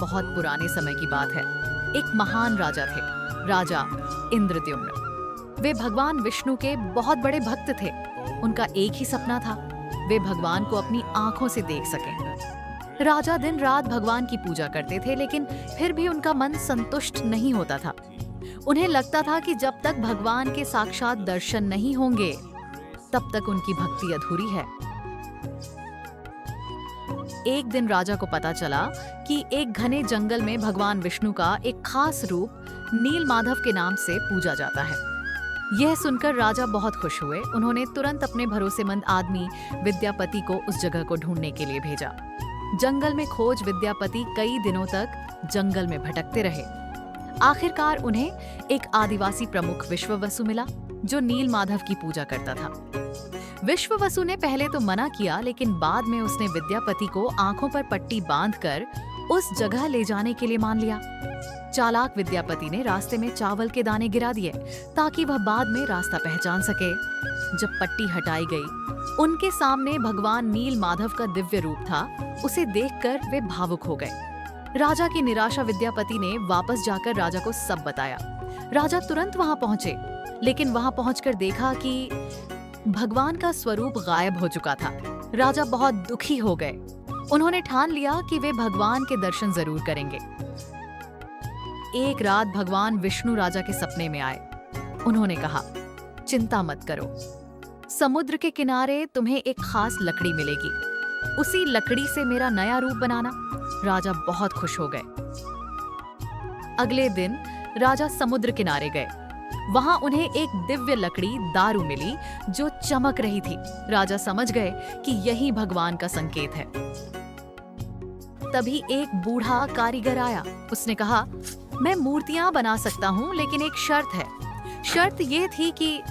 बहुत पुराने समय की बात है। एक महान राजा थे, राजा इंद्रद्युम्न। वे भगवान विष्णु के बहुत बड़े भक्त थे। उनका एक ही सपना था, वे भगवान को अपनी आंखों से देख सकें। राजा दिन रात भगवान की पूजा करते थे, लेकिन फिर भी उनका मन संतुष्ट नहीं होता था। उन्हें लगता था कि जब तक भगवान के साक्षात दर्शन नहीं होंगे, तब तक उनकी भक्ति अधूरी है। एक दिन राजा को पता चला कि एक घने जंगल में भगवान विष्णु का एक खास रूप नीलमाधव के नाम से पूजा जाता है। यह सुनकर राजा बहुत खुश हुए। उन्होंने तुरंत अपने भरोसेमंद आदमी विद्यापति को उस जगह को ढूंढने के लिए भेजा। जंगल में खोज विद्यापति कई दिनों तक जंगल में भटकते रहे। आखिरकार उन्हें एक आदिवासी प्रमुख विश्ववसु मिला, जो नीलमाधव की पूजा करता था। विश्ववसु ने पहले तो मना किया, लेकिन बाद में उसने विद्यापति को आंखों पर पट्टी बांधकर उस जगह ले जाने के लिए मान लिया। चालाक विद्यापति ने रास्ते में चावल के दाने गिरा दिए ताकि वह बाद में रास्ता पहचान सके। जब पट्टी हटाई गई, उनके सामने भगवान नीलमाधव का दिव्य रूप था। उसे देखकर वे भावुक हो गए। राजा की निराशा विद्यापति ने वापस जाकर राजा को सब बताया। राजा तुरंत वहां पहुंचे, लेकिन वहां पहुंचकर देखा कि भगवान का स्वरूप गायब हो चुका था। राजा बहुत दुखी हो गए। उन्होंने ठान लिया कि वे भगवान के दर्शन जरूर करेंगे। एक रात भगवान विष्णु राजा के सपने में आए। उन्होंने कहा, चिंता मत करो, समुद्र के किनारे तुम्हें एक खास लकड़ी मिलेगी। उसी लकड़ी से मेरा नया रूप बनाना। राजा बहुत खुश हो गए। अगले दिन राजा समुद्र किनारे गए। वहां उन्हें एक दिव्य लकड़ी दारू मिली जो चमक रही थी। राजा समझ गए कि यही भगवान का संकेत है। तभी एक बूढ़ा कारीगर आया। उसने कहा, मैं मूर्तियां बना सकता हूं, लेकिन एक शर्त है। शर्त ये थी कि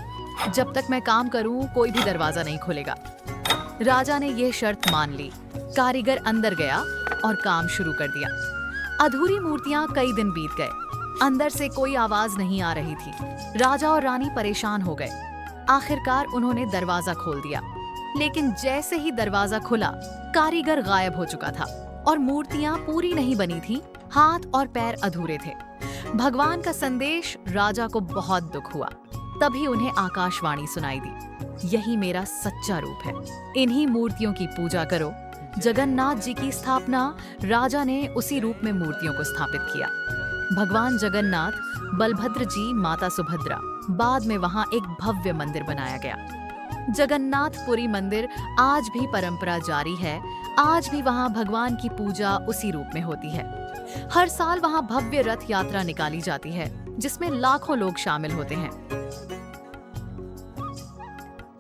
जब तक मैं काम करूं, कोई भी दरवाजा नहीं खोलेगा। राजा ने यह शर्त मान ली। कारीगर अंदर गया और काम शुरू कर दिया। अधूरी मूर्तियां कई दिन बीत गए। अंदर से कोई आवाज नहीं आ रही थी। राजा और रानी परेशान हो गए। आखिरकार उन्होंने दरवाजा खोल दिया, लेकिन जैसे ही दरवाजा खुला, कारीगर गायब हो चुका था और मूर्तियां पूरी नहीं बनी थीं। हाथ और पैर अधूरे थे। भगवान का संदेश राजा को बहुत दुख हुआ। तभी उन्हें आकाशवाणी सुनाई दी, यही मेरा सच्चा रूप है। इन्हीं मूर्तियों की पूजा करो। जगन्नाथ जी की स्थापना राजा ने उसी रूप में मूर्तियों को स्थापित किया। भगवान जगन्नाथ, बलभद्र जी, माता सुभद्रा। बाद में वहां एक भव्य मंदिर बनाया गया। जगन्नाथपुरी मंदिर आज भी परंपरा जारी है। आज भी वहां भगवान की पूजा उसी रूप में होती है। हर साल वहां भव्य रथ यात्रा निकाली जाती है, जिसमें लाखों लोग शामिल होते हैं।